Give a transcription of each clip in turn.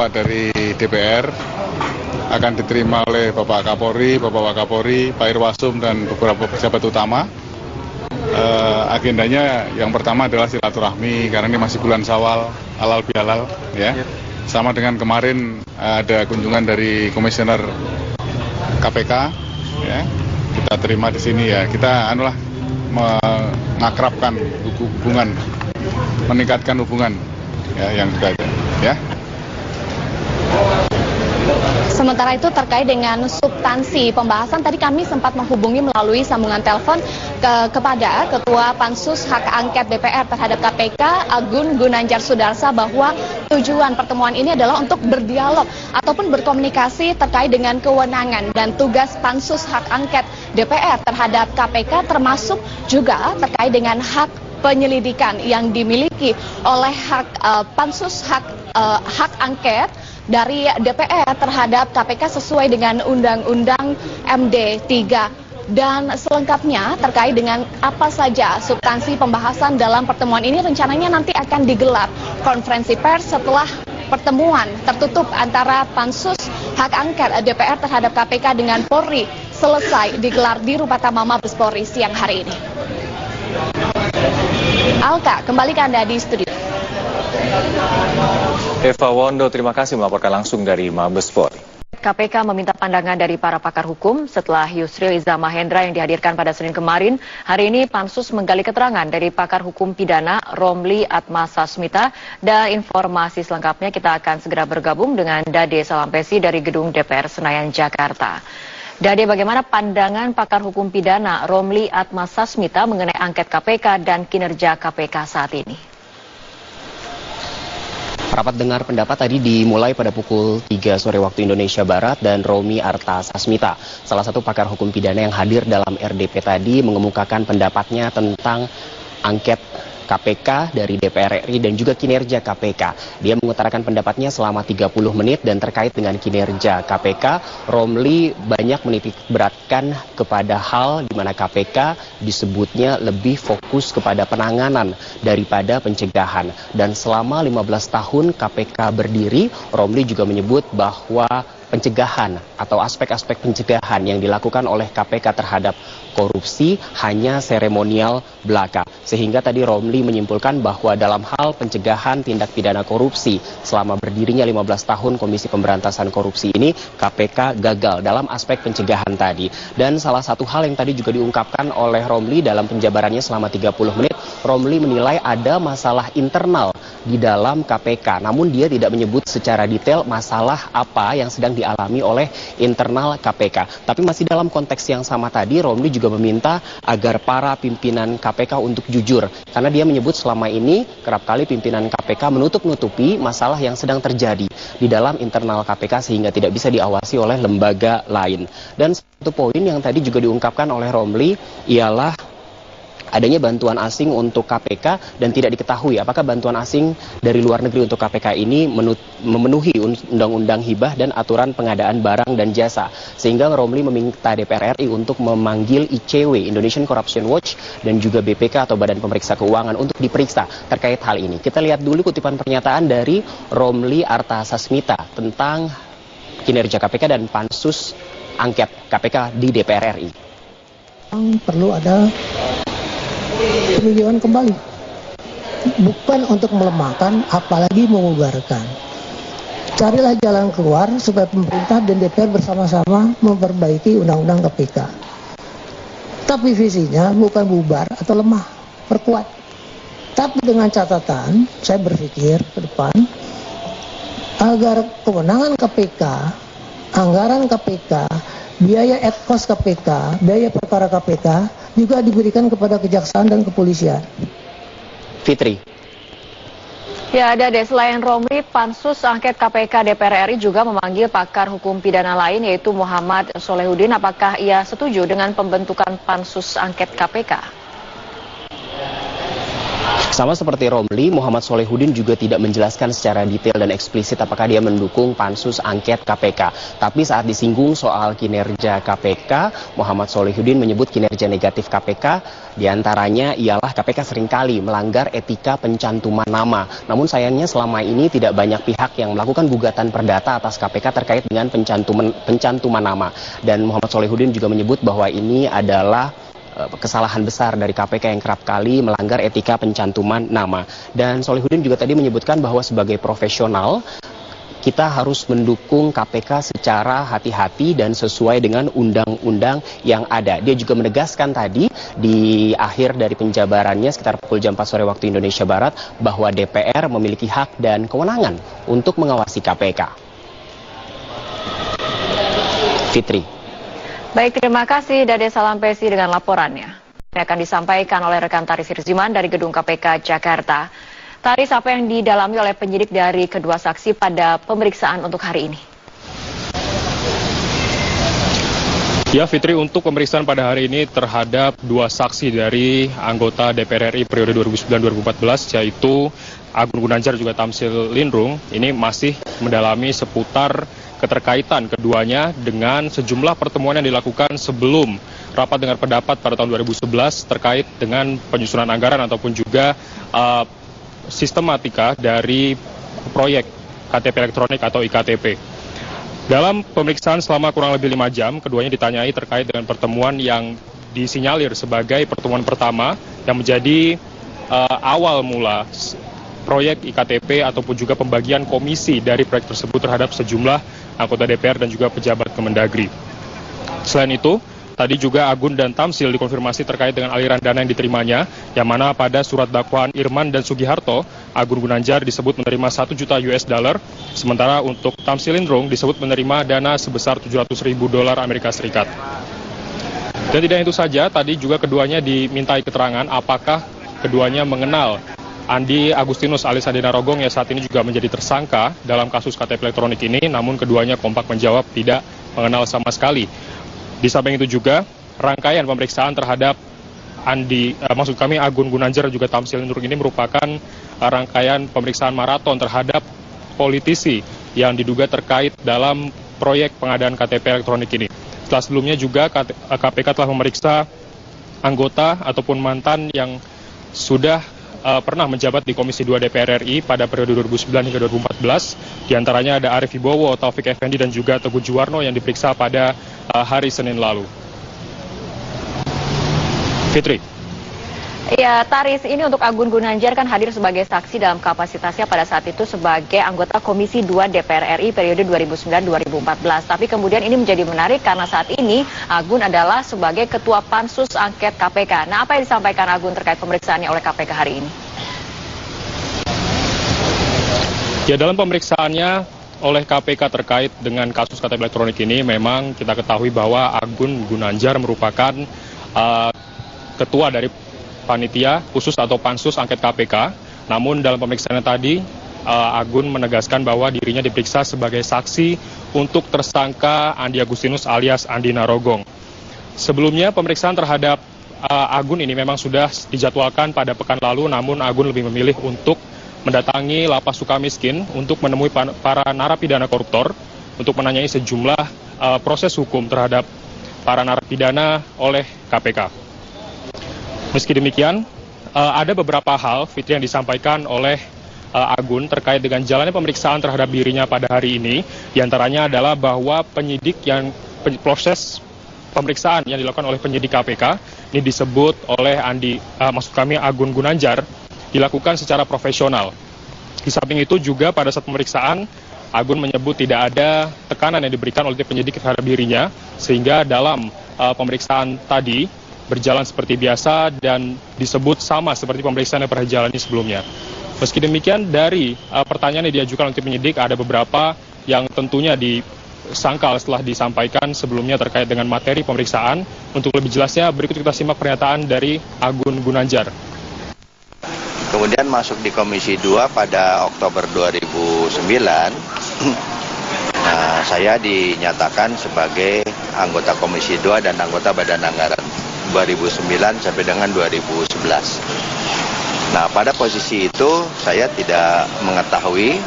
dari DPR akan diterima oleh Bapak Kapolri, Bapak Wakapolri, Pak Irwasum, dan beberapa pejabat utama. Agendanya yang pertama adalah silaturahmi, karena ini masih bulan Syawal, halal bihalal, ya. Sama dengan kemarin ada kunjungan dari Komisioner KPK, ya. Kita terima di sini ya. Kita mengakrabkan hubungan, meningkatkan hubungan, ya, yang sudah ada, ya. Sementara itu terkait dengan substansi pembahasan, tadi kami sempat menghubungi melalui sambungan telepon kepada Ketua Pansus Hak Angket DPR terhadap KPK, Agun Gunanjar Sudarsa, bahwa tujuan pertemuan ini adalah untuk berdialog ataupun berkomunikasi terkait dengan kewenangan dan tugas Pansus Hak Angket DPR terhadap KPK, termasuk juga terkait dengan hak penyelidikan yang dimiliki oleh Pansus Hak Angket dari DPR terhadap KPK sesuai dengan Undang-Undang MD 3. Dan selengkapnya terkait dengan apa saja substansi pembahasan dalam pertemuan ini, rencananya nanti akan digelar konferensi pers setelah pertemuan tertutup antara Pansus Hak Angket DPR terhadap KPK dengan Polri selesai digelar di Rupatama Mabes Polri siang hari ini. Alka, kembali ke Anda di studio. Eva Wondo, terima kasih melaporkan langsung dari Mabes Polri. KPK meminta pandangan dari para pakar hukum setelah Yusril Iza Mahendra yang dihadirkan pada Senin kemarin. Hari ini Pansus menggali keterangan dari pakar hukum pidana Romli Atmasasmita, dan informasi selengkapnya kita akan segera bergabung dengan Dade Salampesi dari Gedung DPR Senayan, Jakarta. Dade, bagaimana pandangan pakar hukum pidana Romli Atmasasmita mengenai angket KPK dan kinerja KPK saat ini? Rapat dengar pendapat tadi dimulai pada pukul 3 sore waktu Indonesia Barat, dan Romi Artasasmita, salah satu pakar hukum pidana yang hadir dalam RDP tadi, mengemukakan pendapatnya tentang angket KPK dari DPR RI dan juga kinerja KPK. Dia mengutarakan pendapatnya selama 30 menit, dan terkait dengan kinerja KPK, Romli banyak menitik beratkan kepada hal di mana KPK disebutnya lebih fokus kepada penanganan daripada pencegahan. Dan selama 15 tahun KPK berdiri, Romli juga menyebut bahwa pencegahan atau aspek-aspek pencegahan yang dilakukan oleh KPK terhadap korupsi hanya seremonial belaka. Sehingga tadi Romli menyimpulkan bahwa dalam hal pencegahan tindak pidana korupsi selama berdirinya 15 tahun Komisi Pemberantasan Korupsi ini, KPK gagal dalam aspek pencegahan tadi. Dan salah satu hal yang tadi juga diungkapkan oleh Romli dalam penjabarannya selama 30 menit, Romli menilai ada masalah internal di dalam KPK. Namun dia tidak menyebut secara detail masalah apa yang sedang dialami oleh internal KPK. Tapi masih dalam konteks yang sama tadi, Romli juga meminta agar para pimpinan KPK untuk jujur. Karena dia menyebut selama ini kerap kali pimpinan KPK menutup-nutupi masalah yang sedang terjadi di dalam internal KPK sehingga tidak bisa diawasi oleh lembaga lain. Dan satu poin yang tadi juga diungkapkan oleh Romli ialah adanya bantuan asing untuk KPK, dan tidak diketahui apakah bantuan asing dari luar negeri untuk KPK ini memenuhi undang-undang hibah dan aturan pengadaan barang dan jasa. Sehingga Romli meminta DPR RI untuk memanggil ICW, Indonesian Corruption Watch, dan juga BPK atau Badan Pemeriksa Keuangan untuk diperiksa terkait hal ini. Kita lihat dulu kutipan pernyataan dari Romli Artasasmita tentang kinerja KPK dan pansus angket KPK di DPR RI. Perlu ada peninjauan kembali, bukan untuk melemahkan, apalagi mengubarkan. Carilah jalan keluar supaya pemerintah dan DPR bersama-sama memperbaiki undang-undang KPK. Tapi visinya bukan bubar atau lemah, perkuat. Tapi dengan catatan, saya berpikir ke depan, agar kewenangan KPK, anggaran KPK, biaya ad cost KPK, biaya perkara KPK juga diberikan kepada kejaksaan dan kepolisian. Fitri. Ya, ada deh. Selain Romli, Pansus Angket KPK DPR RI juga memanggil pakar hukum pidana lain, yaitu Muhammad Solehudin. Apakah ia setuju dengan pembentukan Pansus Angket KPK? Sama seperti Romli, Muhammad Solehudin juga tidak menjelaskan secara detail dan eksplisit apakah dia mendukung pansus angket KPK. Tapi saat disinggung soal kinerja KPK, Muhammad Solehudin menyebut kinerja negatif KPK diantaranya ialah KPK seringkali melanggar etika pencantuman nama. Namun sayangnya selama ini tidak banyak pihak yang melakukan gugatan perdata atas KPK terkait dengan pencantuman nama. Dan Muhammad Solehudin juga menyebut bahwa ini adalah kesalahan besar dari KPK yang kerap kali melanggar etika pencantuman nama. Dan Solehudin juga tadi menyebutkan bahwa sebagai profesional kita harus mendukung KPK secara hati-hati dan sesuai dengan undang-undang yang ada. Dia juga menegaskan tadi di akhir dari penjabarannya sekitar pukul jam 4 sore waktu Indonesia Barat bahwa DPR memiliki hak dan kewenangan untuk mengawasi KPK. Fitri. Baik, terima kasih Dade Salampesi dengan laporannya. Ini akan disampaikan oleh rekan Taris Hirziman dari Gedung KPK Jakarta. Taris, apa yang didalami oleh penyidik dari kedua saksi pada pemeriksaan untuk hari ini? Ya Fitri, untuk pemeriksaan pada hari ini terhadap dua saksi dari anggota DPR RI periode 2009-2014 yaitu Agun Gunanjar juga Tamsil Lindrung, ini masih mendalami seputar keterkaitan keduanya dengan sejumlah pertemuan yang dilakukan sebelum rapat dengar pendapat pada tahun 2011 terkait dengan penyusunan anggaran ataupun juga sistematika dari proyek KTP elektronik atau IKTP. Dalam pemeriksaan selama kurang lebih 5 jam, keduanya ditanyai terkait dengan pertemuan yang disinyalir sebagai pertemuan pertama yang menjadi awal mula proyek IKTP ataupun juga pembagian komisi dari proyek tersebut terhadap sejumlah anggota DPR dan juga pejabat Kemendagri. Selain itu, tadi juga Agun dan Tamsil dikonfirmasi terkait dengan aliran dana yang diterimanya, yang mana pada surat dakwaan Irman dan Sugiharto, Agun Gunanjar disebut menerima 1 juta US dollar, sementara untuk Tamsil Lindrung disebut menerima dana sebesar 700.000 dolar Amerika Serikat. Dan tidak itu saja, tadi juga keduanya dimintai keterangan apakah keduanya mengenal Andi Agustinus alias Andi Narogong yang saat ini juga menjadi tersangka dalam kasus KTP elektronik ini, namun keduanya kompak menjawab tidak mengenal sama sekali. Di samping itu juga rangkaian pemeriksaan terhadap Agun Gunanjar dan juga Tamsil Lindrung ini merupakan rangkaian pemeriksaan maraton terhadap politisi yang diduga terkait dalam proyek pengadaan KTP elektronik ini. Setelah sebelumnya juga KPK telah memeriksa anggota ataupun mantan yang sudah pernah menjabat di Komisi 2 DPR RI pada periode 2009 hingga 2014. Di antaranya ada Arif Wibowo, Taufik Effendi, dan juga Teguh Juwarno yang diperiksa pada hari Senin lalu. Fitri. Ya, Taris, ini untuk Agun Gunanjar kan hadir sebagai saksi dalam kapasitasnya pada saat itu sebagai anggota Komisi 2 DPR RI periode 2009-2014. Tapi kemudian ini menjadi menarik karena saat ini Agun adalah sebagai Ketua Pansus Angket KPK. Nah, apa yang disampaikan Agun terkait pemeriksaannya oleh KPK hari ini? Ya, dalam pemeriksaannya oleh KPK terkait dengan kasus KTP elektronik ini, memang kita ketahui bahwa Agun Gunanjar merupakan ketua dari panitia khusus atau pansus angket KPK. Namun dalam pemeriksaannya tadi Agun menegaskan bahwa dirinya diperiksa sebagai saksi untuk tersangka Andi Agustinus alias Andi Narogong. Sebelumnya pemeriksaan terhadap Agun ini memang sudah dijadwalkan pada pekan lalu, namun Agun lebih memilih untuk mendatangi Lapas Sukamiskin untuk menemui para narapidana koruptor untuk menanyai sejumlah proses hukum terhadap para narapidana oleh KPK. Meski demikian, ada beberapa hal, Fitri, yang disampaikan oleh Agun terkait dengan jalannya pemeriksaan terhadap dirinya pada hari ini. Di antaranya adalah bahwa proses pemeriksaan yang dilakukan oleh penyidik KPK ini disebut oleh Agun Gunanjar dilakukan secara profesional. Di samping itu juga pada saat pemeriksaan, Agun menyebut tidak ada tekanan yang diberikan oleh penyidik terhadap dirinya, sehingga dalam pemeriksaan tadi berjalan seperti biasa dan disebut sama seperti pemeriksaan yang pernah dijalani sebelumnya. Meski demikian, dari pertanyaan yang diajukan oleh penyidik ada beberapa yang tentunya disangkal setelah disampaikan sebelumnya terkait dengan materi pemeriksaan. Untuk lebih jelasnya, berikut kita simak pernyataan dari Agun Gunanjar. Kemudian masuk di Komisi 2 pada Oktober 2009, saya dinyatakan sebagai anggota Komisi 2 dan anggota Badan Anggaran 2009 sampai dengan 2011. Nah, pada posisi itu saya tidak mengetahui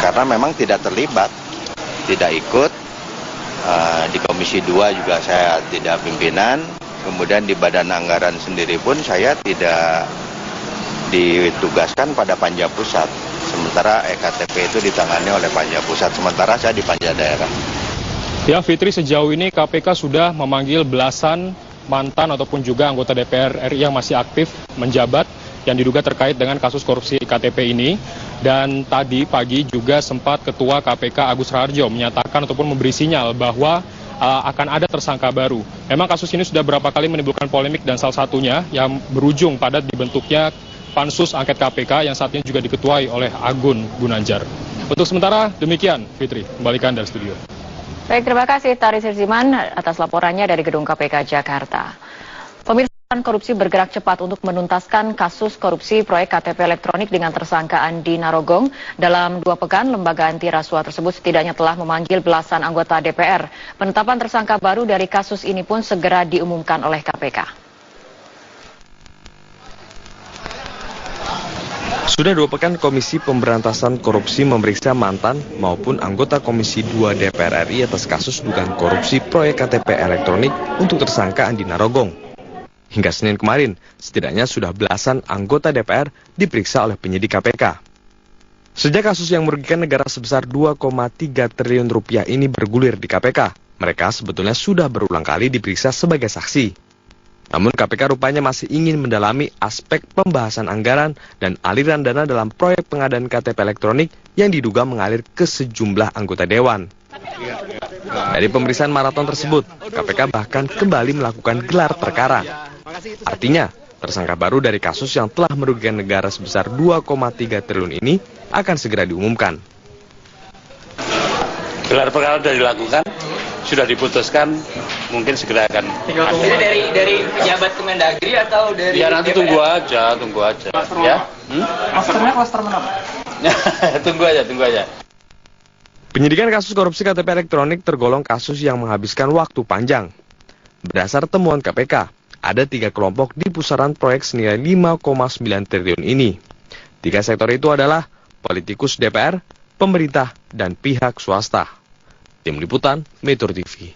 karena memang tidak terlibat, tidak ikut. Di Komisi 2 juga saya tidak pimpinan. Kemudian di Badan Anggaran sendiri pun saya tidak ditugaskan pada Panja Pusat. Sementara EKTP itu ditangani oleh Panja Pusat, sementara saya di Panja Daerah. Ya, Fitri, sejauh ini KPK sudah memanggil belasan mantan ataupun juga anggota DPR RI yang masih aktif menjabat yang diduga terkait dengan kasus korupsi KTP ini. Dan tadi pagi juga sempat Ketua KPK Agus Raharjo menyatakan ataupun memberi sinyal bahwa akan ada tersangka baru. Memang kasus ini sudah berapa kali menimbulkan polemik dan salah satunya yang berujung pada dibentuknya Pansus Angket KPK yang saat ini juga diketuai oleh Agun Gunanjar. Untuk sementara demikian, Fitri, kembalikan dari studio. Baik, terima kasih Taris Sirziman atas laporannya dari Gedung KPK Jakarta. Pemirsa, korupsi bergerak cepat untuk menuntaskan kasus korupsi proyek KTP elektronik dengan tersangka Andi Narogong. Dalam 2 pekan, lembaga anti rasuah tersebut setidaknya telah memanggil belasan anggota DPR. Penetapan tersangka baru dari kasus ini pun segera diumumkan oleh KPK. Sudah 2 pekan Komisi Pemberantasan Korupsi memeriksa mantan maupun anggota Komisi 2 DPR RI atas kasus dugaan korupsi proyek KTP elektronik untuk tersangka Andi Narogong. Hingga Senin kemarin, setidaknya sudah belasan anggota DPR diperiksa oleh penyidik KPK. Sejak kasus yang merugikan negara sebesar 2,3 triliun rupiah ini bergulir di KPK, mereka sebetulnya sudah berulang kali diperiksa sebagai saksi. Namun KPK rupanya masih ingin mendalami aspek pembahasan anggaran dan aliran dana dalam proyek pengadaan KTP elektronik yang diduga mengalir ke sejumlah anggota dewan. Dari pemeriksaan maraton tersebut, KPK bahkan kembali melakukan gelar perkara. Artinya, tersangka baru dari kasus yang telah merugikan negara sebesar 2,3 triliun ini akan segera diumumkan. Gelar perkara sudah dilakukan, sudah diputuskan, mungkin segera akan. Jadi dari pejabat Kemendagri atau dari? Ya nanti tunggu aja. Ya. Klasternya klaster mana? Tunggu aja. Penyidikan kasus korupsi KTP elektronik tergolong kasus yang menghabiskan waktu panjang. Berdasar temuan KPK, ada 3 kelompok di pusaran proyek senilai 5,9 triliun ini. 3 sektor itu adalah politikus DPR, pemerintah, dan pihak swasta. Tim Liputan, Metro TV.